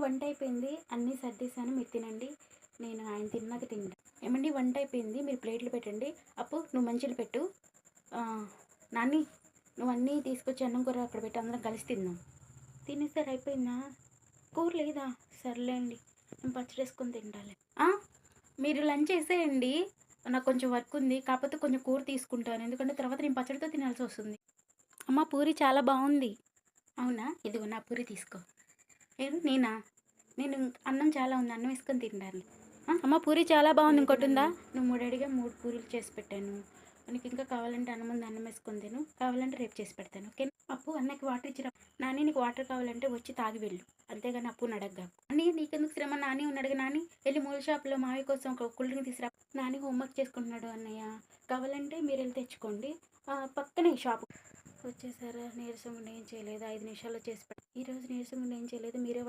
వంట అయిపోయింది. అన్నీ సర్దేశాను. మీరు తినండి. నేను ఆయన తిన్నాక తింటా. ఏమండి వంట అయిపోయింది. మీరు ప్లేట్లు పెట్టండి. అప్పు నువ్వు మంచిలు పెట్టు. నాని నువ్వు అన్నీ తీసుకొచ్చి అన్నం కూర అక్కడ పెట్టి అందరం కలిసి తిందాం. తినేసారు అయిపోయిందా? కూర లేదా? సర్లేండి. నేను పచ్చడి వేసుకొని తింటాలే. మీరు లంచ్ చేసేయండి. నాకు కొంచెం వర్క్ ఉంది. కాకపోతే కొంచెం కూర తీసుకుంటాను. ఎందుకంటే తర్వాత నేను పచ్చడితో తినాల్సి వస్తుంది. అమ్మ పూరి చాలా బాగుంది. అవునా? ఇదిగో నా పూరి తీసుకో. నేనా? నేను అన్నం చాలా ఉంది. అన్నం వేసుకొని తింటాను. అమ్మ పూరి చాలా బాగుంది. ఇంకోటి ఉందా? నువ్వు 3 అడిగా 3 పూరీలు చేసి పెట్టాను. నీకు ఇంకా కావాలంటే అన్నం ముందు అన్నం వేసుకొని తిను. కావాలంటే రేపు చేసి పెడతాను. ఓకే? అప్పు అన్నకి వాటర్ ఇచ్చిరా. నాని నీకు వాటర్ కావాలంటే వచ్చి తాగి వెళ్ళు. అంతేగాని అప్పుని అడగ్గా. నాని నీకెందుకు శ్రమ? నాని ఉన్నాడుగా. నాని వెళ్ళి మూల షాప్లో మావి కోసం ఒక కూల్ డ్రింక్ తీసుకురా. నాని హోంవర్క్ చేసుకుంటున్నాడు అన్నయ్య. కావాలంటే మీరు వెళ్ళి తెచ్చుకోండి. పక్కనే షాప్. వచ్చేసారా? నీరసం ఉండి ఏం చేయలేదు. 5 నిమిషాల్లో చేసి ఈరోజు నీరసం ఉండి ఏం చేయలేదు. మీరే